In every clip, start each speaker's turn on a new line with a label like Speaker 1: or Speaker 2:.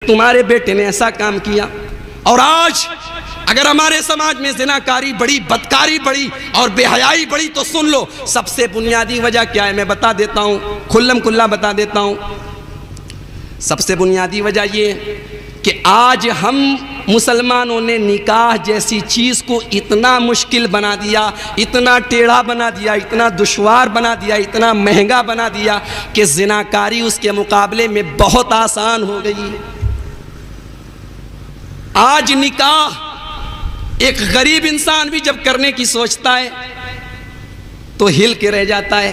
Speaker 1: تمہارے بیٹے نے ایسا کام کیا. اور آج اگر ہمارے سماج میں زناکاری بڑی، بدکاری بڑی اور بے حیائی بڑی تو سن لو سب سے بنیادی وجہ کیا ہے. میں بتا دیتا ہوں، کھلم کھلا بتا دیتا ہوں. سب سے بنیادی وجہ یہ کہ آج ہم مسلمانوں نے نکاح جیسی چیز کو اتنا مشکل بنا دیا، اتنا ٹیڑھا بنا دیا، اتنا دشوار بنا دیا، اتنا مہنگا بنا دیا کہ زناکاری اس کے مقابلے میں بہت آسان ہو گئی. آج نکاح ایک غریب انسان بھی جب کرنے کی سوچتا ہے تو ہل کے رہ جاتا ہے.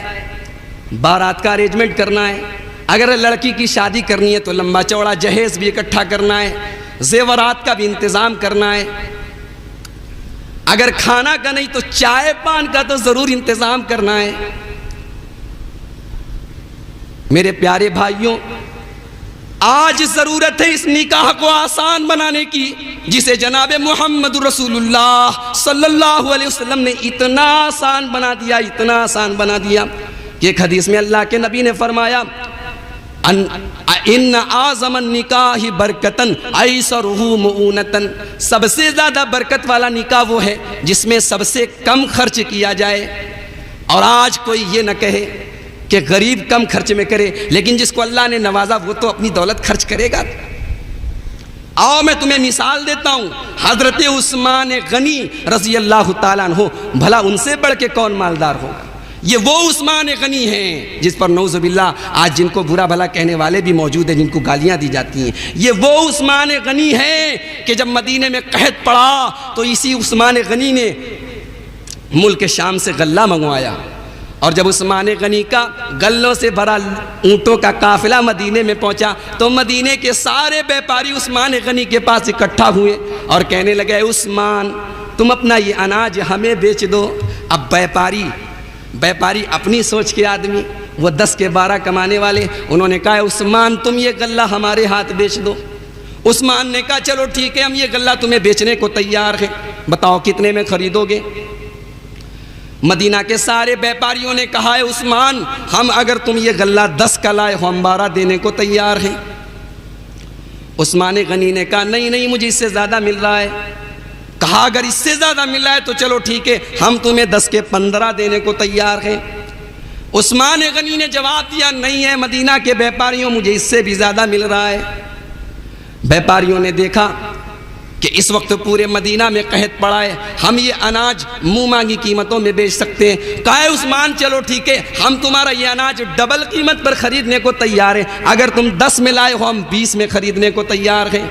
Speaker 1: بارات کا ارینجمنٹ کرنا ہے، اگر لڑکی کی شادی کرنی ہے تو لمبا چوڑا جہیز بھی اکٹھا کرنا ہے، زیورات کا بھی انتظام کرنا ہے، اگر کھانا کا نہیں تو چائے پان کا تو ضرور انتظام کرنا ہے. میرے پیارے بھائیوں، آج ضرورت ہے اس نکاح کو آسان بنانے کی جسے جناب محمد رسول اللہ صلی اللہ علیہ وسلم نے اتنا آسان بنا دیا، اتنا آسان بنا دیا کہ ایک حدیث میں اللہ کے نبی نے فرمایا ان اعظم النکاح برکتن ایسرہ مؤونتن، سب سے زیادہ برکت والا نکاح وہ ہے جس میں سب سے کم خرچ کیا جائے. اور آج کوئی یہ نہ کہے کہ غریب کم خرچ میں کرے، لیکن جس کو اللہ نے نوازا وہ تو اپنی دولت خرچ کرے گا. آؤ میں تمہیں مثال دیتا ہوں. حضرت عثمان غنی رضی اللہ تعالیٰ عنہ، بھلا ان سے بڑھ کے کون مالدار ہوگا؟ یہ وہ عثمان غنی ہیں جس پر نعوذ باللہ آج جن کو برا بھلا کہنے والے بھی موجود ہیں، جن کو گالیاں دی جاتی ہیں. یہ وہ عثمان غنی ہیں کہ جب مدینے میں قحط پڑا تو اسی عثمان غنی نے ملک شام سے غلہ منگوایا، اور جب عثمان غنی کا غلوں سے بھرا اونٹوں کا قافلہ مدینے میں پہنچا تو مدینے کے سارے بیپاری عثمان غنی کے پاس اکٹھا ہوئے اور کہنے لگے عثمان تم اپنا یہ اناج ہمیں بیچ دو. اب بیپاری اپنی سوچ کے آدمی، وہ 10 کے 12 کمانے والے، انہوں نے کہا عثمان تم یہ غلہ ہمارے ہاتھ بیچ دو. عثمان نے کہا چلو ٹھیک ہے ہم یہ غلہ تمہیں بیچنے کو تیار ہیں، بتاؤ کتنے میں خریدو گے؟ مدینہ کے سارے بیپاریوں نے کہا ہے عثمان ہم اگر تم یہ غلہ 10 کا لائے ہو ہم 12 دینے کو تیار ہیں. عثمان غنی نے کہا نہیں مجھے اس سے زیادہ مل رہا ہے. کہا اگر اس سے زیادہ مل رہا ہے تو چلو ٹھیک ہے ہم تمہیں 10 کے 15 دینے کو تیار ہیں. عثمان غنی نے جواب دیا نہیں ہے مدینہ کے بیپاریوں مجھے اس سے بھی زیادہ مل رہا ہے. بیپاریوں نے دیکھا کہ اس وقت پورے مدینہ میں قحط پڑا ہے، ہم یہ اناج منہ مانگی قیمتوں میں بیچ سکتے ہیں. کہا ہے عثمان چلو ٹھیک ہے ہم تمہارا یہ اناج ڈبل قیمت پر خریدنے کو تیار ہیں، اگر تم 10 میں لائے ہو ہم 20 میں خریدنے کو تیار ہیں.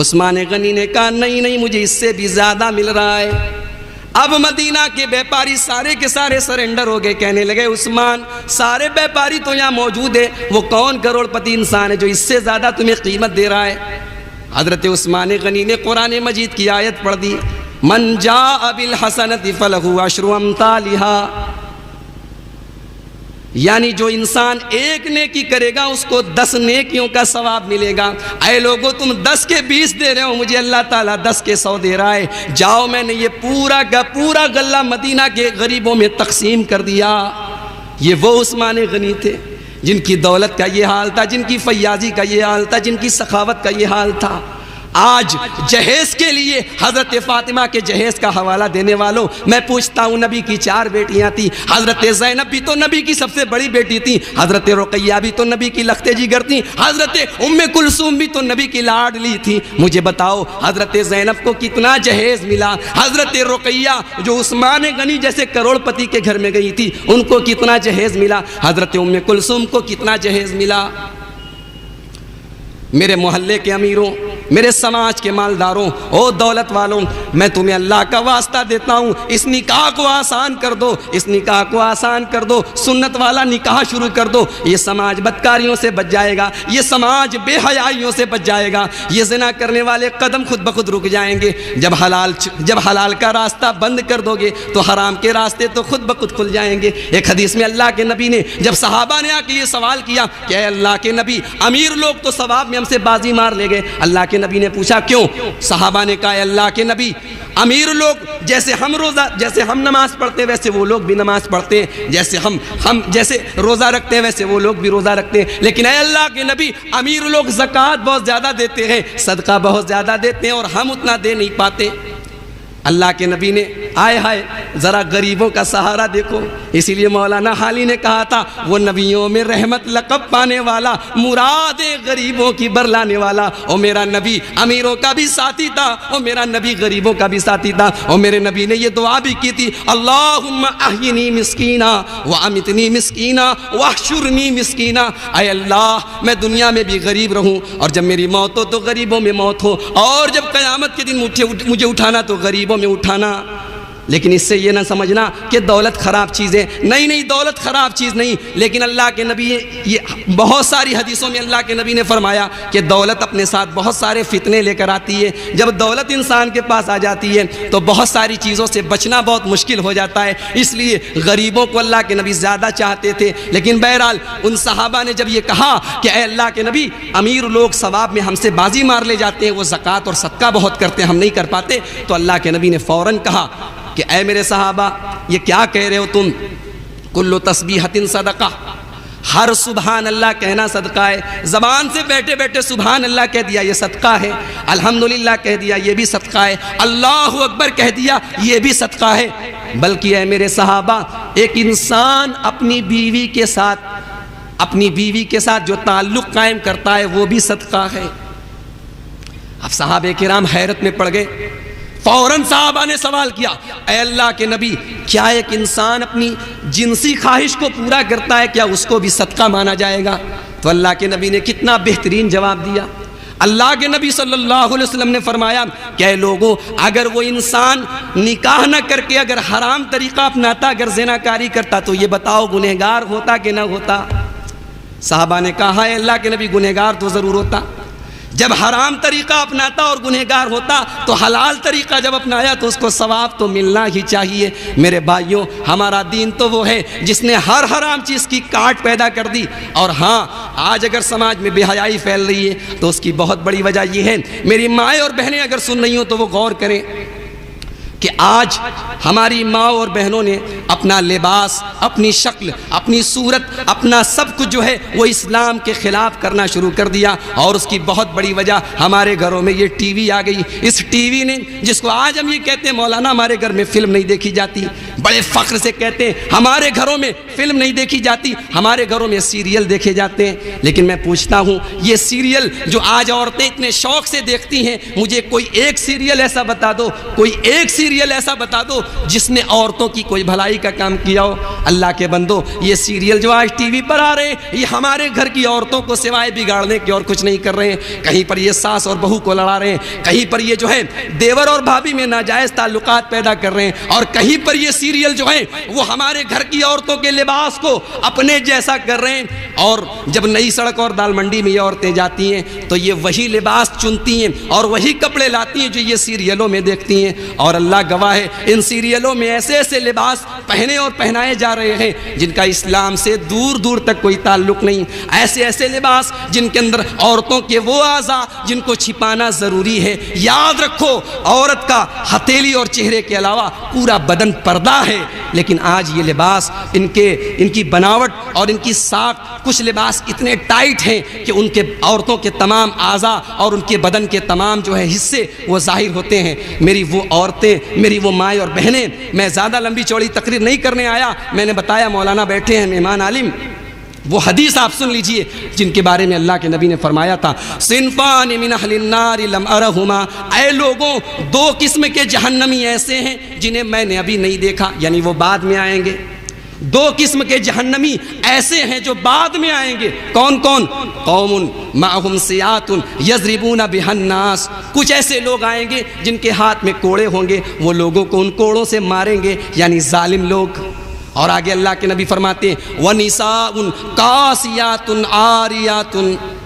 Speaker 1: عثمان غنی نے کہا نہیں مجھے اس سے بھی زیادہ مل رہا ہے. اب مدینہ کے بیپاری سارے کے سارے سرنڈر ہو گئے، کہنے لگے عثمان سارے بیپاری تو یہاں موجود ہے، وہ کون کروڑ پتی انسان ہے جو اس سے زیادہ تمہیں قیمت دے رہا ہے؟ حضرت عثمان غنی نے قرآن مجید کی آیت پڑھ دی من جاء بالحسنۃ فلہ عشر امثالھا، یعنی جو انسان ایک نیکی کرے گا اس کو 10 نیکیوں کا ثواب ملے گا. اے لوگو تم 10 کے 20 دے رہے ہو، مجھے اللہ تعالیٰ 10 کے 100 دے رہا ہے. جاؤ میں نے یہ پورا کا پورا غلہ مدینہ کے غریبوں میں تقسیم کر دیا. یہ وہ عثمان غنی تھے جن کی دولت کا یہ حال تھا، جن کی فیاضی کا یہ حال تھا، جن کی سخاوت کا یہ حال تھا. آج جہیز کے لیے حضرت فاطمہ کے جہیز کا حوالہ دینے والوں میں پوچھتا ہوں نبی کی 4 بیٹیاں تھیں، حضرت زینب بھی تو نبی کی سب سے بڑی بیٹی تھی، حضرت رقیہ بھی تو نبی کی لخت جگر تھی، حضرت ام کلثوم بھی تو نبی کی لاڈلی تھی. مجھے بتاؤ حضرت زینب کو کتنا جہیز ملا؟ حضرت رقیہ جو عثمان غنی جیسے کروڑ پتی کے گھر میں گئی تھی ان کو کتنا جہیز ملا؟ حضرت ام کلثوم کو کتنا جہیز ملا؟ میرے محلے کے امیروں، میرے سماج کے مالداروں، او دولت والوں، میں تمہیں اللہ کا واسطہ دیتا ہوں اس نکاح کو آسان کر دو، اس نکاح کو آسان کر دو، سنت والا نکاح شروع کر دو. یہ سماج بدکاریوں سے بچ جائے گا، یہ سماج بے حیائیوں سے بچ جائے گا، یہ زنا کرنے والے قدم خود بخود رک جائیں گے. جب حلال کا راستہ بند کر دو گے تو حرام کے راستے تو خود بخود کھل جائیں گے. ایک حدیث میں اللہ کے نبی نے جب صحابہ نے آ کے یہ سوال کیا کہ اے اللہ کے نبی امیر لوگ تو ثواب میں ہم سے بازی مار لے گئے، اللہ کے نبی نے پوچھا کیوں؟ صحابہ نے کہا اے اللہ کے نبی، امیر لوگ جیسے ہم نماز پڑھتے ہیں ویسے وہ لوگ بھی نماز پڑھتے ہیں، ہم جیسے روزہ رکھتے ہیں ویسے وہ لوگ بھی روزہ رکھتے ہیں، لیکن اے اللہ کے نبی امیر لوگ زکوٰۃ بہت زیادہ دیتے ہیں، صدقہ بہت زیادہ دیتے ہیں اور ہم اتنا دے نہیں پاتے۔ اللہ کے نبی نے آئے ہائے ذرا غریبوں کا سہارا دیکھو، اسی لیے مولانا حالی نے کہا تھا وہ نبیوں میں رحمت لقب پانے والا، مراد غریبوں کی برلانے والا، اور میرا نبی امیروں کا بھی ساتھی تھا اور میرا نبی غریبوں کا بھی ساتھی تھا، اور میرے نبی نے یہ دعا بھی کی تھی اللہم احینی مسکینا وامتنی مسکینا واحشرنی مسکینا، اے اللہ میں دنیا میں بھی غریب رہوں اور جب میری موت ہو تو غریبوں میں موت ہو، اور جب قیامت کے دن مجھے اٹھانا تو غریبوں میں اٹھانا۔ لیکن اس سے یہ نہ سمجھنا کہ دولت خراب چیز ہے، نہیں دولت خراب چیز نہیں، لیکن اللہ کے نبی یہ بہت ساری حدیثوں میں اللہ کے نبی نے فرمایا کہ دولت اپنے ساتھ بہت سارے فتنے لے کر آتی ہے، جب دولت انسان کے پاس آ جاتی ہے تو بہت ساری چیزوں سے بچنا بہت مشکل ہو جاتا ہے، اس لیے غریبوں کو اللہ کے نبی زیادہ چاہتے تھے۔ لیکن بہرحال ان صحابہ نے جب یہ کہا کہ اے اللہ کے نبی امیر لوگ ثواب میں ہم سے بازی مار لے جاتے ہیں، وہ زکوٰۃ اور صدقہ بہت کرتے ہیں، ہم نہیں کر پاتے، تو اللہ کے نبی نے فوراً کہا کہ اے میرے صحابہ یہ کیا کہہ رہے ہو تم، کل تسبیحۃ صدقہ، ہر سبحان اللہ کہنا صدقہ ہے، زبان سے بیٹھے بیٹھے سبحان اللہ کہہ دیا یہ صدقہ ہے، الحمدللہ کہہ دیا یہ بھی صدقہ ہے، اللہ اکبر کہہ دیا یہ بھی صدقہ ہے، بلکہ اے میرے صحابہ ایک انسان اپنی بیوی کے ساتھ جو تعلق قائم کرتا ہے وہ بھی صدقہ ہے۔ اب صحابہ کرام حیرت میں پڑ گئے، فوراً صحابہ نے سوال کیا اے اللہ کے نبی کیا ایک انسان اپنی جنسی خواہش کو پورا کرتا ہے کیا اس کو بھی صدقہ مانا جائے گا؟ تو اللہ کے نبی نے کتنا بہترین جواب دیا۔ اللہ کے نبی صلی اللہ علیہ وسلم نے فرمایا کہ اے لوگوں اگر وہ انسان نکاح نہ کر کے اگر حرام طریقہ اپناتا، اگر زناکاری کرتا تو یہ بتاؤ گنہگار ہوتا کہ نہ ہوتا؟ صحابہ نے کہا اے اللہ کے نبی گنہگار تو ضرور ہوتا، جب حرام طریقہ اپناتا اور گنہگار ہوتا تو حلال طریقہ جب اپنایا تو اس کو ثواب تو ملنا ہی چاہیے۔ میرے بھائیوں ہمارا دین تو وہ ہے جس نے ہر حرام چیز کی کاٹ پیدا کر دی، اور ہاں آج اگر سماج میں بے حیائی پھیل رہی ہے تو اس کی بہت بڑی وجہ یہ ہے، میری مائیں اور بہنیں اگر سن رہی ہوں تو وہ غور کریں کہ آج ہماری ماں اور بہنوں نے اپنا لباس، اپنی شکل، اپنی صورت، اپنا سب کچھ جو ہے وہ اسلام کے خلاف کرنا شروع کر دیا، اور اس کی بہت بڑی وجہ ہمارے گھروں میں یہ ٹی وی آ گئی۔ اس ٹی وی نے جس کو آج ہم یہ کہتے ہیں مولانا ہمارے گھر میں فلم نہیں دیکھی جاتی، بڑے فخر سے کہتے ہیں ہمارے گھروں میں فلم نہیں دیکھی جاتی، ہمارے گھروں میں سیریل دیکھے جاتے ہیں۔ لیکن میں پوچھتا ہوں یہ سیریل جو آج عورتیں اتنے شوق سے دیکھتی ہیں، مجھے کوئی ایک سیریل ایسا بتا دو، کوئی ایک سیریل ایسا بتا دو جس نے عورتوں کی کوئی بھلائی کا کام کیا ہو۔ اللہ کے بندو یہ سیریل جو آج ٹی وی پر آ رہے ہیں یہ ہمارے گھر کی عورتوں کو سوائے بگاڑنے کی اور کچھ نہیں کر رہے ہیں، کہیں پر یہ ساس اور بہو کو لڑا رہے ہیں، کہیں پر یہ جو ہے دیور اور بھابھی میں ناجائز تعلقات پیدا کر رہے ہیں، اور کہیں پر یہ سیریل جو ہے وہ ہمارے گھر کی عورتوں کے لباس کو اپنے جیسا کر رہے ہیں، اور جب نئی سڑک اور دال منڈی میں یہ عورتیں جاتی ہیں تو یہ وہی لباس چنتی ہیں اور وہی کپڑے لاتی ہیں جو یہ سیریلوں میں دیکھتی ہیں، اور اللہ گواہ ہے ان سیریلوں میں ایسے ایسے لباس پہنے اور پہنائے جا رہے ہیں جن کا اسلام سے دور دور تک کوئی تعلق نہیں، ایسے ایسے لباس جن کے اندر عورتوں کے وہ اعضاء جن کو چھپانا ضروری ہے۔ یاد رکھو عورت کا ہتھیلی اور چہرے کے علاوہ پورا بدن پردہ ہے، لیکن آج یہ لباس ان کی بناوٹ اور ان کی ساخت، کچھ لباس اتنے ٹائٹ ہیں کہ ان کے عورتوں کے تمام اعضاء اور ان کے بدن کے تمام جو ہے حصے وہ ظاہر ہوتے ہیں۔ میری وہ عورتیں، میری وہ مائیں اور بہنیں، میں زیادہ لمبی چوڑی تقریر نہیں کرنے آیا، میں نے بتایا مولانا بیٹھے ہیں مہمان عالم، وہ حدیث آپ سن لیجئے جن کے بارے میں اللہ کے نبی نے فرمایا تھا صنفان من اہل النار لم ارہما، اے لوگوں دو قسم کے جہنمی ایسے ہیں جنہیں میں نے ابھی نہیں دیکھا، یعنی وہ بعد میں آئیں گے۔ دو قسم کے جہنمی ایسے ہیں جو بعد میں آئیں گے، کون کون؟ قوم معہم سیات یضربون بها الناس، کچھ ایسے لوگ آئیں گے جن کے ہاتھ میں کوڑے ہوں گے، وہ لوگوں کو ان کوڑوں سے ماریں گے، یعنی ظالم لوگ۔ اور آگے اللہ کے نبی فرماتے ہیں وَنِسَاءٌ قَاسِيَاتٌ عَارِيَاتٌ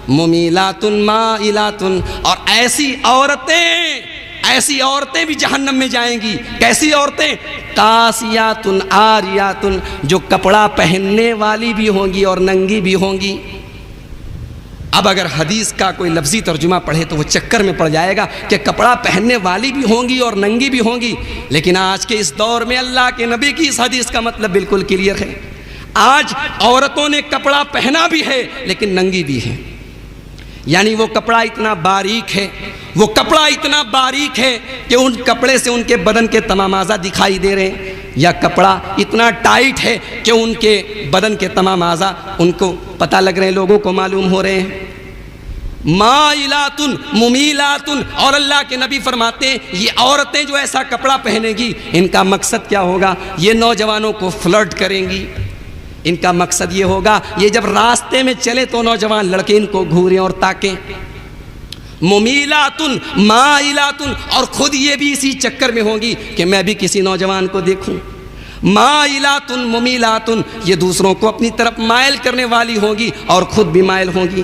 Speaker 1: مُمِيلَاتٌ مَائِلَاتٌ، اور ایسی عورتیں بھی جہنم میں جائیں گی۔ کیسی عورتیں؟ قاسیات عاریات، جو کپڑا پہننے والی بھی ہوں گی اور ننگی بھی ہوں گی۔ اب اگر حدیث کا کوئی لفظی ترجمہ پڑھے تو وہ چکر میں پڑ جائے گا کہ کپڑا پہننے والی بھی ہوں گی اور ننگی بھی ہوں گی، لیکن آج کے اس دور میں اللہ کے نبی کی اس حدیث کا مطلب بالکل کلیئر ہے۔ آج عورتوں نے کپڑا پہنا بھی ہے لیکن ننگی بھی ہے، یعنی وہ کپڑا اتنا باریک ہے، وہ کپڑا اتنا باریک ہے کہ ان کپڑے سے ان کے بدن کے تمام اعضاء دکھائی دے رہے ہیں، یا کپڑا اتنا ٹائٹ ہے کہ ان کے بدن کے تمام اعضاء ان کو پتہ لگ رہے ہیں، لوگوں کو معلوم ہو رہے ہیں۔ مائلاتن ممیلاتن، اور اللہ کے نبی فرماتے ہیں یہ عورتیں جو ایسا کپڑا پہنے گی ان کا مقصد کیا ہوگا؟ یہ نوجوانوں کو فلرٹ کریں گی، ان کا مقصد یہ ہوگا یہ جب راستے میں چلے تو نوجوان لڑکے ان کو گھوریں اور تاکیں۔ ممیلاتن مائلاتن، اور خود یہ بھی اسی چکر میں ہوں گی کہ میں بھی کسی نوجوان کو دیکھوں۔ مائلاتن ممیلاتن، یہ دوسروں کو اپنی طرف مائل کرنے والی ہوگی اور خود بھی مائل ہوگی۔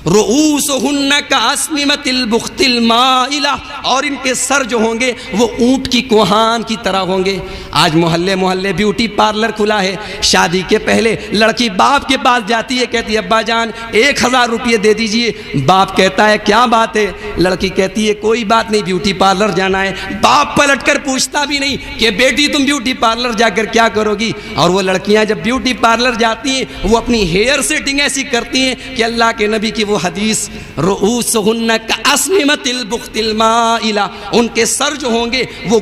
Speaker 1: رؤوسہن کاسنمۃ البخت المائلہ، اور ان کے سر جو ہوں گے وہ اونٹ کی کوہان کی طرح ہوں گے۔ آج محلے محلے بیوٹی پارلر کھلا ہے، شادی کے پہلے لڑکی باپ کے پاس جاتی ہے، کہتی ہے ابا جان 1000 روپے دے دیجئے، باپ کہتا ہے کیا بات ہے؟ لڑکی کہتی ہے کوئی بات نہیں، بیوٹی پارلر جانا ہے۔ باپ پلٹ کر پوچھتا بھی نہیں کہ بیٹی تم بیوٹی پارلر جا کر کیا کرو گی؟ اور وہ لڑکیاں جب بیوٹی پارلر جاتی ہیں وہ اپنی ہیئر سیٹنگ ایسی کرتی ہیں کہ اللہ کے نبی کی وہ حدیث رؤوسہن کاسنمۃ البخت المائلہ، ان کے سر جو ہوں گے وہ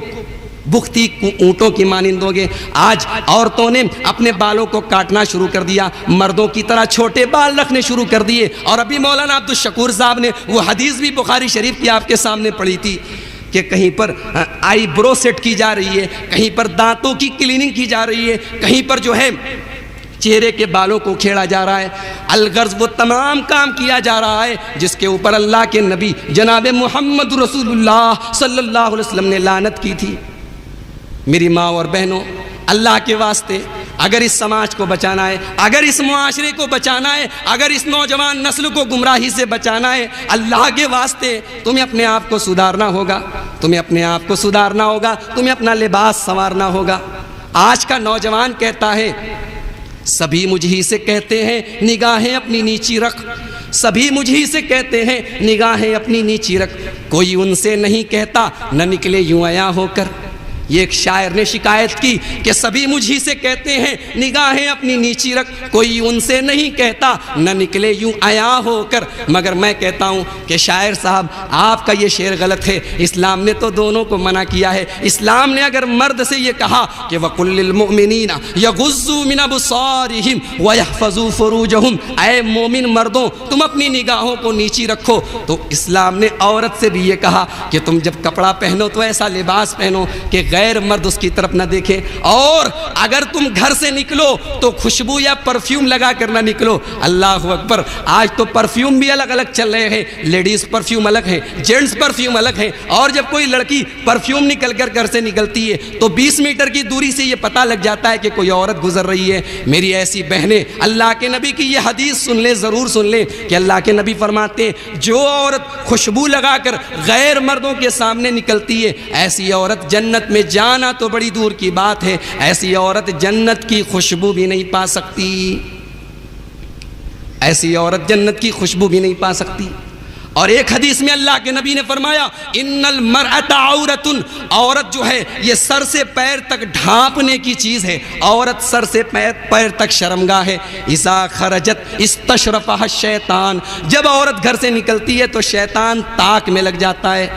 Speaker 1: بختی اونٹوں کی مانند ہوں گے۔ آج عورتوں نے اپنے بالوں کو کاٹنا شروع کر دیا، مردوں کی طرح چھوٹے بال رکھنے شروع کر دیے، اور ابھی مولانا عبدالشکور صاحب نے وہ حدیث بھی بخاری شریف کی آپ کے سامنے پڑھی تھی کہ کہیں پر آئی برو سیٹ کی جا رہی ہے، کہیں پر دانتوں کی کلیننگ کی جا رہی ہے، کہیں پر جو ہے چہرے کے بالوں کو کھیڑا جا رہا ہے۔ الغرض وہ تمام کام کیا جا رہا ہے جس کے اوپر اللہ کے نبی جناب محمد رسول اللہ صلی اللہ علیہ وسلم نے لعنت کی تھی۔ میری ماں اور بہنوں، اللہ کے واسطے اگر اس سماج کو بچانا ہے، اگر اس معاشرے کو بچانا ہے، اگر اس نوجوان نسل کو گمراہی سے بچانا ہے، اللہ کے واسطے تمہیں اپنے آپ کو سدھارنا ہوگا، تمہیں اپنے آپ کو سدھارنا ہوگا، تمہیں اپنا لباس سنوارنا ہوگا۔ آج کا نوجوان کہتا ہے سبھی مجھ ہی سے کہتے ہیں نگاہیں اپنی نیچی رکھ، سبھی مجھ ہی سے کہتے ہیں نگاہیں اپنی نیچی رکھ، کوئی ان سے نہیں کہتا نہ نکلے یوں عیاں ہو کر۔ یہ ایک شاعر نے شکایت کی کہ سبھی مجھ ہی سے کہتے ہیں نگاہیں اپنی نیچی رکھ، کوئی ان سے نہیں کہتا نہ نکلے یوں عیاں ہو کر۔ مگر میں کہتا ہوں کہ شاعر صاحب آپ کا یہ شعر غلط ہے، اسلام نے تو دونوں کو منع کیا ہے۔ اسلام نے اگر مرد سے یہ کہا کہ وَقُلْ لِلْمُؤْمِنِينَ يَغُضُّوا مِنْ أَبْصَارِهِمْ وَيَحْفَظُوا فُرُوجَهُمْ، اے مومن مردوں تم اپنی نگاہوں کو نیچی رکھو، تو اسلام نے عورت سے بھی یہ کہا کہ تم جب کپڑا پہنو تو ایسا لباس پہنو کہ غیر مرد اس کی طرف نہ دیکھیں، اور اگر تم گھر سے نکلو تو خوشبو یا پرفیوم لگا کر نہ نکلو۔ اللہ اکبر، آج تو پرفیوم بھی الگ الگ چل رہے ہیں، لیڈیز پرفیوم الگ ہیں، جینٹس پرفیوم الگ ہیں، اور جب کوئی لڑکی پرفیوم نکل کر گھر سے نکلتی ہے تو 20 میٹر کی دوری سے یہ پتہ لگ جاتا ہے کہ کوئی عورت گزر رہی ہے۔ میری ایسی بہنیں اللہ کے نبی کی یہ حدیث سن لیں، ضرور سن لیں کہ اللہ کے نبی فرماتے ہیں جو عورت خوشبو لگا کر غیر مردوں کے سامنے نکلتی ہے ایسی عورت جنت میں جانا تو بڑی دور کی بات ہے، ایسی عورت جنت کی خوشبو بھی نہیں پا سکتی، ایسی عورت جنت کی خوشبو بھی نہیں پا سکتی۔ اور ایک حدیث میں اللہ کے نبی نے فرمایا ان المرأۃ عورۃ، عورت جو ہے یہ سر سے پیر تک ڈھانپنے کی چیز ہے، عورت سر سے پیر تک شرمگاہ ہے۔ اذا خرجت استشرفها الشیطان، جب عورت گھر سے نکلتی ہے تو شیطان طاق میں لگ جاتا ہے۔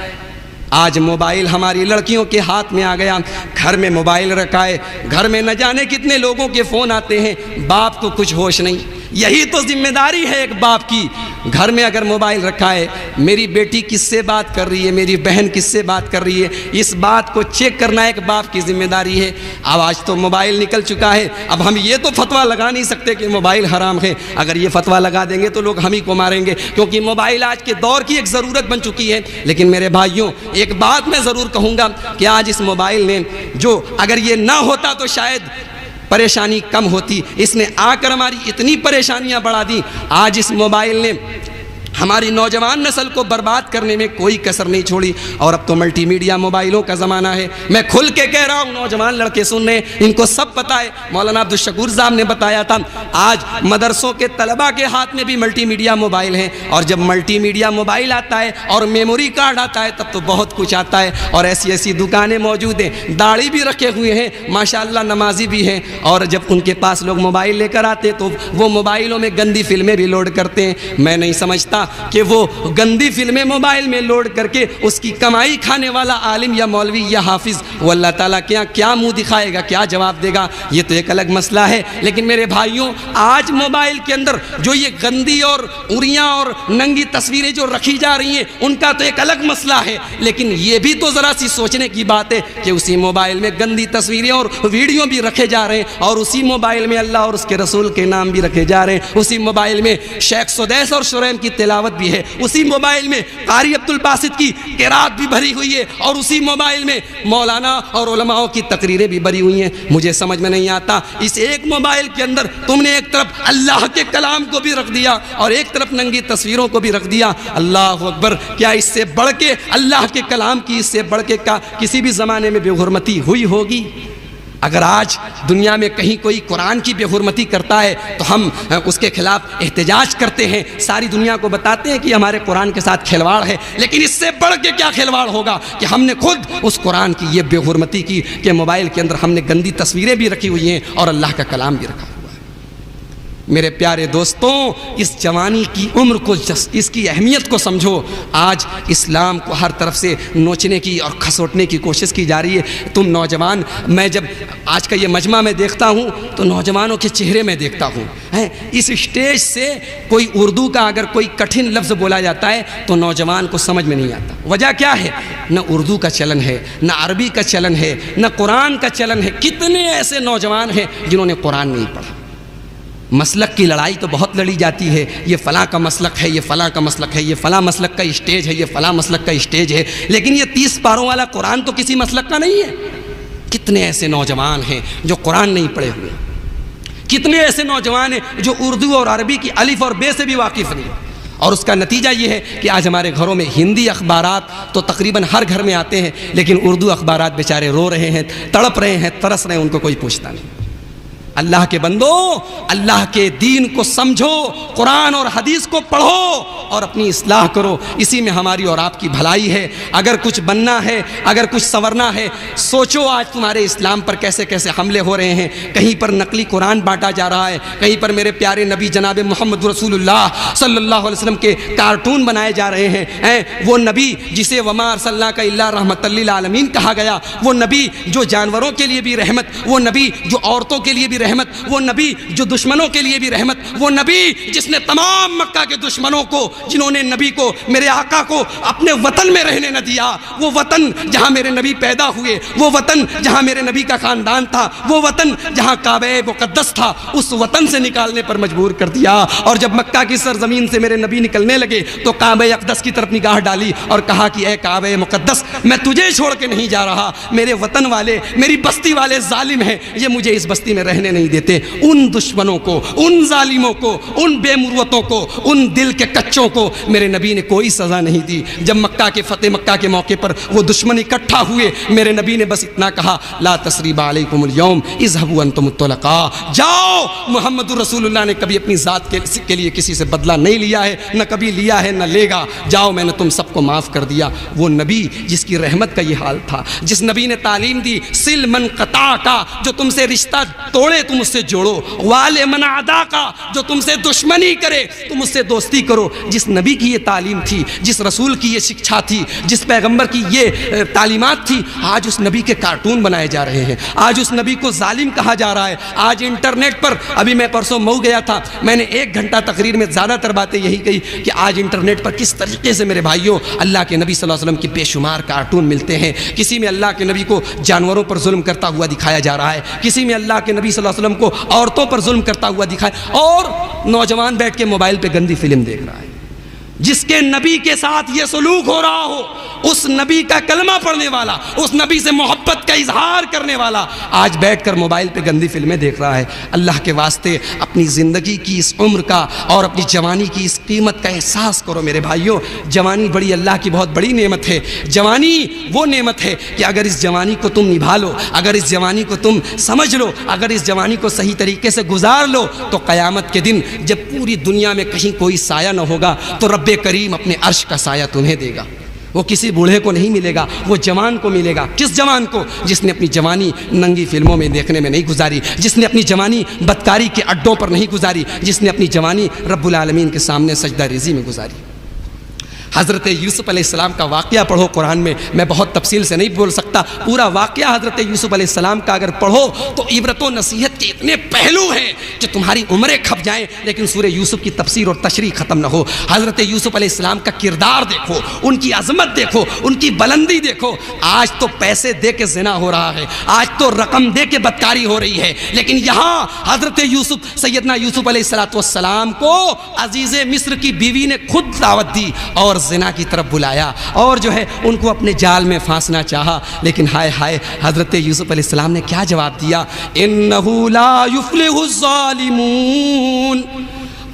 Speaker 1: آج موبائل ہماری لڑکیوں کے ہاتھ میں آ گیا، گھر میں موبائل رکھا ہے، گھر میں نہ جانے کتنے لوگوں کے فون آتے ہیں، باپ کو کچھ ہوش نہیں۔ یہی تو ذمہ داری ہے ایک باپ کی، گھر میں اگر موبائل رکھا ہے، میری بیٹی کس سے بات کر رہی ہے، میری بہن کس سے بات کر رہی ہے، اس بات کو چیک کرنا ایک باپ کی ذمہ داری ہے۔ اب آج تو موبائل نکل چکا ہے، اب ہم یہ تو فتویٰ لگا نہیں سکتے کہ موبائل حرام ہے، اگر یہ فتویٰ لگا دیں گے تو لوگ ہم ہی کو ماریں گے، کیونکہ موبائل آج کے دور کی ایک ضرورت بن چکی ہے۔ لیکن میرے بھائیوں ایک بات میں ضرور کہوں گا کہ آج اس موبائل نے جو اگر یہ نہ ہوتا تو شاید پریشانی کم ہوتی، اس نے آ کر ہماری اتنی پریشانیاں بڑھا دی۔ آج اس موبائل نے ہماری نوجوان نسل کو برباد کرنے میں کوئی کسر نہیں چھوڑی. اور اب تو ملٹی میڈیا موبائلوں کا زمانہ ہے. میں کھل کے کہہ رہا ہوں, نوجوان لڑکے سن رہے ہیں, ان کو سب پتہ ہے. مولانا عبدالشکور صاحب نے بتایا تھا, آج مدرسوں کے طلباء کے ہاتھ میں بھی ملٹی میڈیا موبائل ہیں, اور جب ملٹی میڈیا موبائل آتا ہے اور میموری کارڈ آتا ہے تب تو بہت کچھ آتا ہے. اور ایسی ایسی دکانیں موجود ہیں, داڑھی بھی رکھے ہوئے ہیں ماشاءاللہ, نمازی بھی ہیں, اور جب ان کے پاس لوگ موبائل لے کر آتے تو وہ موبائلوں میں گندی فلمیں بھی لوڈ کرتے ہیں. میں نہیں سمجھتا کہ وہ گندی فلمیں موبائل میں لوڈ کر کے اس کی کمائی کھانے والا عالم یا مولوی یا حافظ وہ اللہ تعالیٰ کے یہاں کیا منہ دکھائے گا, کیا جواب دے گا, یہ تو ایک الگ مسئلہ ہے. لیکن میرے بھائیوں, آج موبائل کے اندر جو یہ گندی اور اریاں اور ننگی تصویریں جو رکھی جا رہی ہیں ان کا تو ایک الگ مسئلہ ہے. لیکن یہ بھی تو ذرا سی سوچنے کی بات ہے کہ اسی موبائل میں گندی تصویریں اور ویڈیو بھی رکھے جا رہے ہیں, اور اسی موبائل میں اللہ اور اس کے رسول کے نام بھی رکھے جا رہے ہیں, اسی موبائل میں شیخ سدیس اور شریم کی تلاوت بھی ہے, اسی موبائل میں قاری عبد الباسط کی قرات بھی بھری ہوئی ہے, اور اسی موبائل میں مولانا اور علماء کی تقریریں بھی بھری ہوئی ہیں. مجھے سمجھ میں نہیں آتا, اس ایک موبائل کے اندر تم نے ایک طرف اللہ کے کلام کو بھی رکھ دیا اور ایک طرف ننگی تصویروں کو بھی رکھ دیا. اللہ اکبر, کیا اس سے بڑھ کے اللہ کے کلام کی, اس سے بڑھ کے کسی بھی زمانے میں بے حرمتی ہوئی ہوگی؟ اگر آج دنیا میں کہیں کوئی قرآن کی بے حرمتی کرتا ہے تو ہم اس کے خلاف احتجاج کرتے ہیں, ساری دنیا کو بتاتے ہیں کہ ہمارے قرآن کے ساتھ کھلواڑ ہے. لیکن اس سے بڑھ کے کیا کھلواڑ ہوگا کہ ہم نے خود اس قرآن کی یہ بے حرمتی کی کہ موبائل کے اندر ہم نے گندی تصویریں بھی رکھی ہوئی ہیں اور اللہ کا کلام بھی رکھا ہوا ہے. میرے پیارے دوستوں, اس جوانی کی عمر کو, اس کی اہمیت کو سمجھو. آج اسلام کو ہر طرف سے نوچنے کی اور کھسوٹنے کی کوشش کی جا رہی ہے. تم نوجوان, میں جب آج کا یہ مجمع میں دیکھتا ہوں تو نوجوانوں کے چہرے میں دیکھتا ہوں, اس اسٹیج سے کوئی اردو کا اگر کوئی کٹھن لفظ بولا جاتا ہے تو نوجوان کو سمجھ میں نہیں آتا. وجہ کیا ہے؟ نہ اردو کا چلن ہے, نہ عربی کا چلن ہے, نہ قرآن کا چلن ہے. کتنے ایسے نوجوان ہیں جنہوں نے قرآن نہیں پڑھا. مسلک کی لڑائی تو بہت لڑی جاتی ہے, یہ فلاں کا مسلک ہے, یہ فلاں کا مسلک ہے, یہ فلاں مسلک کا اسٹیج ہے, یہ فلاں مسلک کا اسٹیج ہے, لیکن یہ 30 پاروں والا قرآن تو کسی مسلک کا نہیں ہے. کتنے ایسے نوجوان ہیں جو قرآن نہیں پڑھے ہوئے, کتنے ایسے نوجوان ہیں جو اردو اور عربی کی الف اور بے سے بھی واقف نہیں. اور اس کا نتیجہ یہ ہے کہ آج ہمارے گھروں میں ہندی اخبارات تو تقریباً ہر گھر میں آتے ہیں, لیکن اردو اخبارات بیچارے رو رہے ہیں, تڑپ رہے ہیں, ترس رہے ہیں, ان کو کوئی پوچھتا نہیں. اللہ کے بندو, اللہ کے دین کو سمجھو, قرآن اور حدیث کو پڑھو اور اپنی اصلاح کرو. اسی میں ہماری اور آپ کی بھلائی ہے. اگر کچھ بننا ہے, اگر کچھ سنورنا ہے, سوچو آج تمہارے اسلام پر کیسے کیسے حملے ہو رہے ہیں. کہیں پر نقلی قرآن بانٹا جا رہا ہے, کہیں پر میرے پیارے نبی جناب محمد رسول اللہ صلی اللہ علیہ وسلم کے کارٹون بنائے جا رہے ہیں. وہ نبی جسے وما ارسلناک الا رحمۃ للعالمین کہا گیا, وہ نبی جو جانوروں کے لیے بھی رحمت, وہ نبی جو عورتوں کے لیے بھی رحمت, وہ نبی جو دشمنوں کے لیے بھی رحمت, وہ نبی جس نے تمام مکہ کے دشمنوں کو, جنہوں نے نبی کو, میرے آقا کو اپنے وطن میں رہنے نہ دیا, وہ وطن جہاں میرے نبی پیدا ہوئے, وہ وطن جہاں میرے نبی کا خاندان تھا, وہ وطن جہاں کعبہ مقدس تھا, اس وطن سے نکالنے پر مجبور کر دیا. اور جب مکہ کی سرزمین سے میرے نبی نکلنے لگے تو کعبہ اقدس کی طرف نگاہ ڈالی اور کہا کہ اے کعبہ مقدس, میں تجھے چھوڑ کے نہیں جا رہا, میرے وطن والے, میری بستی والے ظالم ہیں, یہ مجھے اس بستی میں رہنے نہیں دیتے. ان دشمنوں کو, ان ظالموں کو, ان بے مروتوں کو, ان دل کے کچوں کو میرے نبی نے کوئی سزا نہیں دی. جب مکہ کے فتح مکہ کے موقع پر وہ دشمن اکٹھا ہوئے, میرے نبی نے بس اتنا کہا, لا تثریب علیکم اليوم اذهبوا انتم الطلقاء, جاؤ. محمد رسول اللہ نے کبھی اپنی ذات کے لیے کسی سے بدلہ نہیں لیا ہے, نہ کبھی لیا ہے, نہ لے گا. جاؤ, میں نے تم سب کو معاف کر دیا. وہ نبی جس کی رحمت کا یہ حال تھا, جس نبی نے تعلیم دی سل من قطع کا, جو تم سے رشتہ توڑے تم اس سے جوڑو, والے من عدا کا, جو تم سے دشمنی کرے تم اس سے دوستی کرو. جس نبی کی یہ تعلیم تھی, جس رسول کی یہ شکچھا تھی, جس پیغمبر کی یہ تعلیمات تھی, آج اس نبی کے کارٹون بنائے جا رہے ہیں, آج اس نبی کو ظالم کہا جا رہا ہے. آج انٹرنیٹ پر, ابھی میں پرسوں مئو گیا تھا, میں نے 1 گھنٹہ تقریر میں زیادہ تر باتیں یہی کہی کہ آج انٹرنیٹ پر کس طریقے سے میرے بھائیوں اللہ کے نبی صلی اللہ علیہ وسلم کی بے شمار کارٹون ملتے ہیں. کسی میں اللہ کے نبی کو جانوروں پر ظلم کرتا ہوا دکھایا جا رہا ہے, کسی میں اللہ کے نبی صلی اللہ علیہ وسلم کو عورتوں پر ظلم کرتا ہوا دکھائے, اور نوجوان بیٹھ کے موبائل پہ گندی فلم دیکھ رہا ہے. جس کے نبی کے ساتھ یہ سلوک ہو رہا ہو, اس نبی کا کلمہ پڑھنے والا, اس نبی سے محبت کا اظہار کرنے والا, آج بیٹھ کر موبائل پہ گندی فلمیں دیکھ رہا ہے. اللہ کے واسطے اپنی زندگی کی اس عمر کا اور اپنی جوانی کی اس قیمت کا احساس کرو میرے بھائیوں. جوانی بڑی اللہ کی بہت بڑی نعمت ہے. جوانی وہ نعمت ہے کہ اگر اس جوانی کو تم نبھا لو, اگر اس جوانی کو تم سمجھ لو, اگر اس جوانی کو صحیح طریقے سے گزار لو, تو قیامت کے دن جب پوری دنیا میں کہیں کوئی سایہ نہ ہوگا تو رب کریم اپنے عرش کا سایہ تمہیں دے گا. وہ کسی بوڑھے کو نہیں ملے گا, وہ جوان کو ملے گا. کس جوان کو؟ جس نے اپنی جوانی ننگی فلموں میں دیکھنے میں نہیں گزاری, جس نے اپنی جوانی بدکاری کے اڈوں پر نہیں گزاری, جس نے اپنی جوانی رب العالمین کے سامنے سجدہ ریزی میں گزاری. حضرت یوسف علیہ السلام کا واقعہ پڑھو قرآن میں بہت تفصیل سے نہیں بول سکتا. پورا واقعہ حضرت یوسف علیہ السلام کا اگر پڑھو تو عبرت و نصیحت کے اتنے پہلو ہیں کہ تمہاری عمریں کھپ جائیں, لیکن سورہ یوسف کی تفسیر اور تشریح ختم نہ ہو. حضرت یوسف علیہ السلام کا کردار دیکھو, ان کی عظمت دیکھو, ان کی بلندی دیکھو. آج تو پیسے دے کے زنا ہو رہا ہے, آج تو رقم دے کے بدکاری ہو رہی ہے, لیکن یہاں حضرت یوسف سیدنا یوسف علیہ السلام کو عزیز مصر کی بیوی نے خود دعوت دی اور زنا کی طرف بلایا, اور جو ہے ان کو اپنے جال میں پھانسنا چاہا. لیکن ہائے ہائے, حضرت یوسف علیہ السلام نے کیا جواب دیا؟ انہو لا یفلح الظالمون.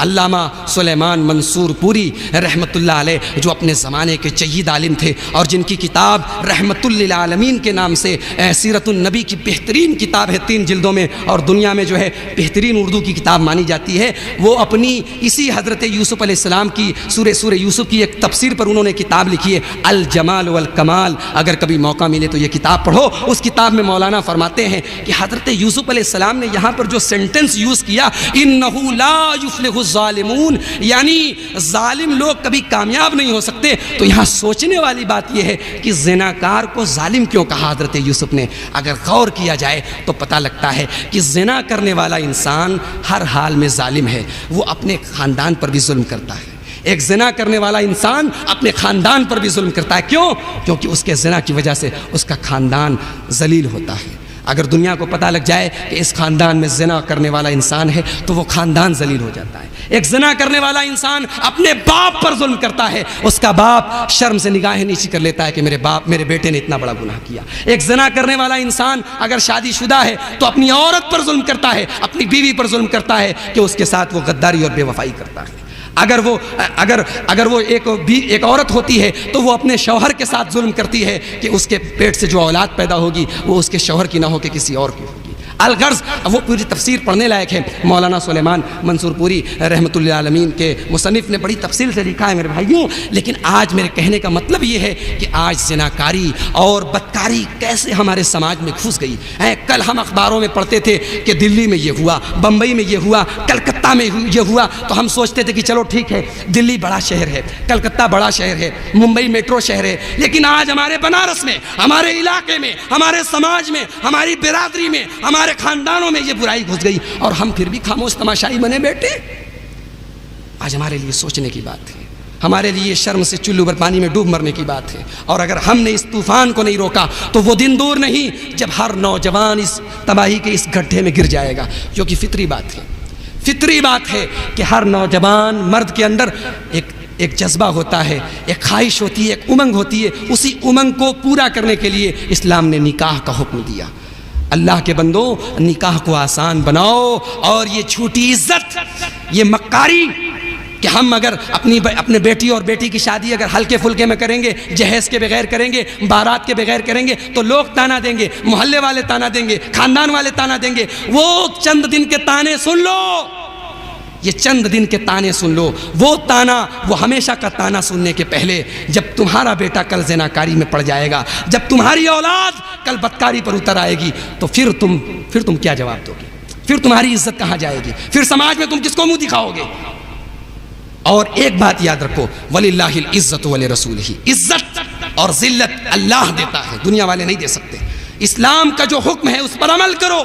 Speaker 1: علامہ سلیمان منصور پوری رحمۃ اللہ علیہ جو اپنے زمانے کے جید عالم تھے اور جن کی کتاب رحمت للعالمین کے نام سے سیرت النبی کی بہترین کتاب ہے 3 جلدوں میں, اور دنیا میں جو ہے بہترین اردو کی کتاب مانی جاتی ہے, وہ اپنی اسی حضرت یوسف علیہ السلام کی سورہ یوسف کی ایک تفسیر پر انہوں نے کتاب لکھی ہے الجمال والکمال. اگر کبھی موقع ملے تو یہ کتاب پڑھو. اس کتاب میں مولانا فرماتے ہیں کہ حضرت یوسف علیہ السلام نے یہاں پر جو سینٹنس یوز کیا انہو لا یفلح ظالمون, یعنی ظالم لوگ کبھی کامیاب نہیں ہو سکتے. تو یہاں سوچنے والی بات یہ ہے کہ زناکار کو ظالم کیوں کہا حضرت یوسف نے؟ اگر غور کیا جائے تو پتہ لگتا ہے کہ زنا کرنے والا انسان ہر حال میں ظالم ہے, وہ اپنے خاندان پر بھی ظلم کرتا ہے. ایک زنا کرنے والا انسان اپنے خاندان پر بھی ظلم کرتا ہے. کیوں؟ کیونکہ اس کے زنا کی وجہ سے اس کا خاندان ذلیل ہوتا ہے. اگر دنیا کو پتہ لگ جائے کہ اس خاندان میں زنا کرنے والا انسان ہے تو وہ خاندان ذلیل ہو جاتا ہے. ایک زنا کرنے والا انسان اپنے باپ پر ظلم کرتا ہے, اس کا باپ شرم سے نگاہیں نیچی کر لیتا ہے کہ میرے بیٹے نے اتنا بڑا گناہ کیا. ایک زنا کرنے والا انسان اگر شادی شدہ ہے تو اپنی عورت پر ظلم کرتا ہے, اپنی بیوی پر ظلم کرتا ہے کہ اس کے ساتھ وہ غداری اور بے وفائی کرتا ہے. اگر وہ ایک عورت ہوتی ہے تو وہ اپنے شوہر کے ساتھ ظلم کرتی ہے کہ اس کے پیٹ سے جو اولاد پیدا ہوگی وہ اس کے شوہر کی نہ ہو کہ کسی اور کی ہوگی. الغرض وہ پوری تفسیر پڑھنے لائق ہے. مولانا سلیمان منصور پوری رحمۃ اللہ عالمین کے مصنف نے بڑی تفصیل سے لکھا ہے میرے بھائیوں. لیکن آج میرے کہنے کا مطلب یہ ہے کہ آج زناکاری اور بدکاری کیسے ہمارے سماج میں گھس گئی ہے. کل ہم اخباروں میں پڑھتے تھے کہ دلی میں یہ ہوا, بمبئی میں یہ ہوا, کلکتہ میں یہ ہوا, تو ہم سوچتے تھے کہ چلو ٹھیک ہے, دلی بڑا شہر ہے, کلکتہ بڑا شہر ہے, ممبئی میٹرو شہر ہے. لیکن آج ہمارے بنارس میں, ہمارے علاقے میں, ہمارے سماج میں, ہماری برادری میں, ہمارے خاندانوں میں یہ برائی گھس گئی اور ہم پھر بھی خاموش تماشائی بنے بیٹھے. آج ہمارے لیے سوچنے کی بات ہے, ہمارے لیے شرم سے چلو بھر پانی میں ڈوب مرنے کی بات ہے. اور اگر ہم نے اس طوفان کو نہیں روکا تو وہ دن دور نہیں جب ہر نوجوان اس تباہی کے اس گڈھے میں گر جائے گا. کیونکہ فطری بات ہے کہ ہر نوجوان مرد کے اندر ایک جذبہ ہوتا ہے, ایک خواہش ہوتی ہے, ایک امنگ ہوتی ہے. اسی امنگ کو پورا کرنے کے لیے اسلام نے نکاح کا حکم دیا. اللہ کے بندو, نکاح کو آسان بناؤ, اور یہ جھوٹی عزت, یہ مکاری کہ ہم اگر اپنے بیٹی اور بیٹی کی شادی اگر ہلکے پھلکے میں کریں گے, جہیز کے بغیر کریں گے, بارات کے بغیر کریں گے, تو لوگ تانا دیں گے, محلے والے تانا دیں گے, خاندان والے تانا دیں گے. وہ چند دن کے تانے سن لو, یہ چند دن کے تانے سن لو. وہ تانا, وہ ہمیشہ کا تانا سننے کے پہلے جب تمہارا بیٹا کل زناکاری میں پڑ جائے گا, جب تمہاری اولاد کل بدکاری پر اتر آئے گی, تو پھر تم کیا جواب دو گے؟ پھر تمہاری عزت کہاں جائے گی؟ پھر سماج میں تم کس کو منہ دکھاؤ گے؟ اور ایک بات یاد رکھو, وَلِلَّهِ الْعِزَّةُ وَلِرَسُولِهِ, عزت اور ذلت اللہ دیتا ہے, دنیا والے نہیں دے سکتے. اسلام کا جو حکم ہے اس پر عمل کرو.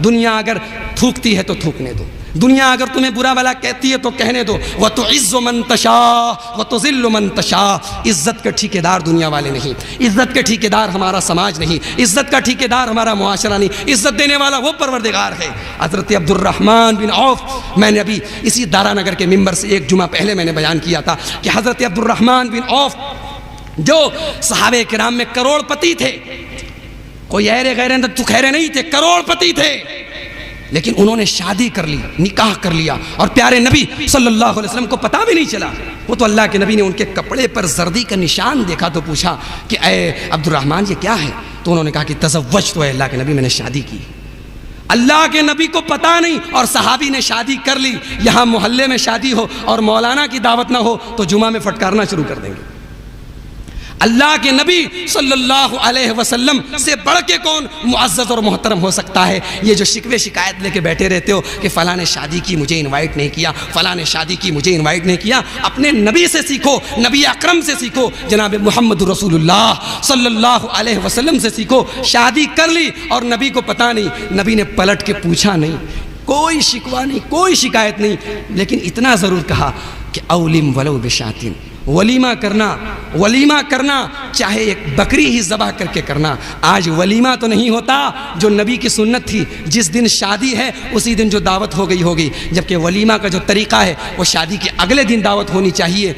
Speaker 1: دنیا اگر تھوکتی ہے تو تھوکنے دو, دنیا اگر تمہیں برا بھلا کہتی ہے تو کہنے دو. وَتُعِزُّ مَن تَشَاءُ وَتُذِلُّ مَن تَشَاءُ. عزت کے ٹھیکیدار دنیا والے نہیں, عزت کے ٹھیکیدار ہمارا سماج نہیں, عزت کا ٹھیکیدار ہمارا معاشرہ نہیں. عزت دینے والا وہ پروردگار ہے. حضرت عبد الرحمن بن عوف, میں نے ابھی اسی دارا نگر کے ممبر سے ایک جمعہ پہلے میں نے بیان کیا تھا کہ حضرت عبد الرحمن بن عوف جو صحابہ کرام میں کروڑ پتی تھے, کوئی ایرے غیرے تو خیرے نہیں تھے, کروڑ پتی تھے. لیکن انہوں نے شادی کر لی، نکاح کر لیا، اور پیارے نبی صلی اللہ علیہ وسلم کو پتہ بھی نہیں چلا۔ وہ تو اللہ کے نبی نے ان کے کپڑے پر زردی کا نشان دیکھا تو پوچھا کہ اے عبد الرحمن یہ کیا ہے؟ تو انہوں نے کہا کہ تزوجت، تو ہے اللہ کے نبی میں نے شادی کی۔ اللہ کے نبی کو پتہ نہیں اور صحابی نے شادی کر لی۔ یہاں محلے میں شادی ہو اور مولانا کی دعوت نہ ہو تو جمعہ میں پھٹکارنا شروع کر دیں گے۔ اللہ کے نبی صلی اللہ علیہ وسلم سے بڑھ کے کون معزز اور محترم ہو سکتا ہے؟ یہ جو شکوے شکایت لے کے بیٹھے رہتے ہو کہ فلاں نے شادی کی مجھے انوائٹ نہیں کیا، فلاں نے شادی کی مجھے انوائٹ نہیں کیا، اپنے نبی سے سیکھو، نبی اکرم سے سیکھو، جناب محمد رسول اللہ صلی اللہ علیہ وسلم سے سیکھو۔ شادی کر لی اور نبی کو پتہ نہیں، نبی نے پلٹ کے پوچھا نہیں، کوئی شکوہ نہیں، کوئی شکایت نہیں، لیکن اتنا ضرور کہا کہ اولم ولو بشاتین، ولیمہ کرنا چاہے ایک بکری ہی ذبح کر کے کرنا۔ آج ولیمہ تو نہیں ہوتا جو نبی کی سنت تھی، جس دن شادی ہے اسی دن جو دعوت ہو گئی ہوگی، جبکہ ولیمہ کا جو طریقہ ہے وہ شادی کے اگلے دن دعوت ہونی چاہیے،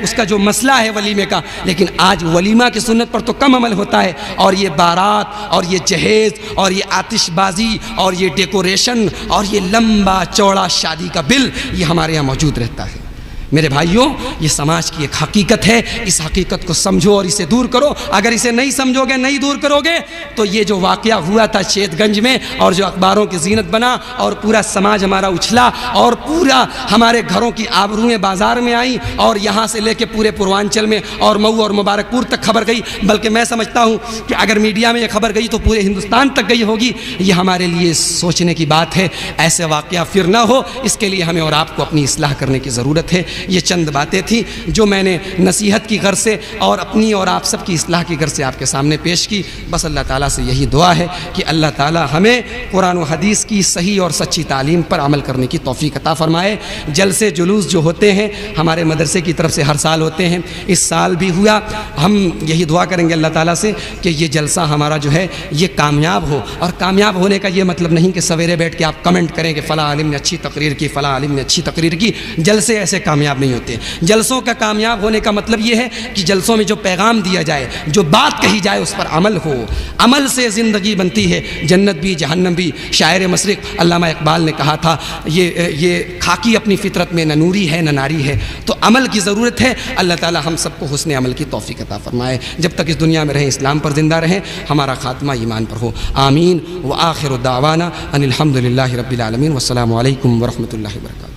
Speaker 1: اس کا جو مسئلہ ہے ولیمے کا۔ لیکن آج ولیمہ کی سنت پر تو کم عمل ہوتا ہے، اور یہ بارات اور یہ جہیز اور یہ آتش بازی اور یہ ڈیکوریشن اور یہ لمبا چوڑا شادی کا بل یہ ہمارے یہاں موجود رہتا ہے۔ میرے بھائیوں، یہ سماج کی ایک حقیقت ہے، اس حقیقت کو سمجھو اور اسے دور کرو۔ اگر اسے نہیں سمجھو گے، نہیں دور کرو گے تو یہ جو واقعہ ہوا تھا چیت گنج میں اور جو اخباروں کی زینت بنا اور پورا سماج ہمارا اچھلا اور پورا ہمارے گھروں کی آبروئیں بازار میں آئیں اور یہاں سے لے کے پورے پوروانچل میں اور مئو اور مبارک پور تک خبر گئی، بلکہ میں سمجھتا ہوں کہ اگر میڈیا میں یہ خبر گئی تو پورے ہندوستان تک گئی ہوگی۔ یہ ہمارے لیے سوچنے کی بات ہے، ایسے واقعہ پھر نہ ہو، اس کے لیے ہمیں اور آپ کو اپنی اصلاح کرنے کی ضرورت ہے۔ یہ چند باتیں تھیں جو میں نے نصیحت کی غرض سے اور اپنی اور آپ سب کی اصلاح کی غرض سے آپ کے سامنے پیش کی۔ بس اللہ تعالیٰ سے یہی دعا ہے کہ اللہ تعالیٰ ہمیں قرآن و حدیث کی صحیح اور سچی تعلیم پر عمل کرنے کی توفیق عطا فرمائے۔ جلسے جلوس جو ہوتے ہیں ہمارے مدرسے کی طرف سے ہر سال ہوتے ہیں، اس سال بھی ہوا۔ ہم یہی دعا کریں گے اللہ تعالیٰ سے کہ یہ جلسہ ہمارا جو ہے یہ کامیاب ہو، اور کامیاب ہونے کا یہ مطلب نہیں کہ سویرے بیٹھ کے آپ کمنٹ کریں کہ فلاں عالم نے اچھی تقریر کی، فلاں عالم نے اچھی تقریر کی۔ جلسے ایسے کامیاب نہیں ہوتے۔ جلسوں کا کامیاب ہونے کا مطلب یہ ہے کہ جلسوں میں جو پیغام دیا جائے، جو بات کہی جائے، اس پر عمل ہو۔ عمل سے زندگی بنتی ہے، جنت بھی جہنم بھی۔ شاعر مشرق علامہ اقبال نے کہا تھا یہ خاکی اپنی فطرت میں نہ نوری ہے نہ ناری ہے۔ تو عمل کی ضرورت ہے۔ اللہ تعالی ہم سب کو حسن عمل کی توفیق عطا فرمائے۔ جب تک اس دنیا میں رہیں اسلام پر زندہ رہیں، ہمارا خاتمہ ایمان پر ہو، آمین۔ وآخر دعوانا ان الحمد للہ رب العالمین، والسلام علیکم ورحمۃ اللہ وبرکاتہ۔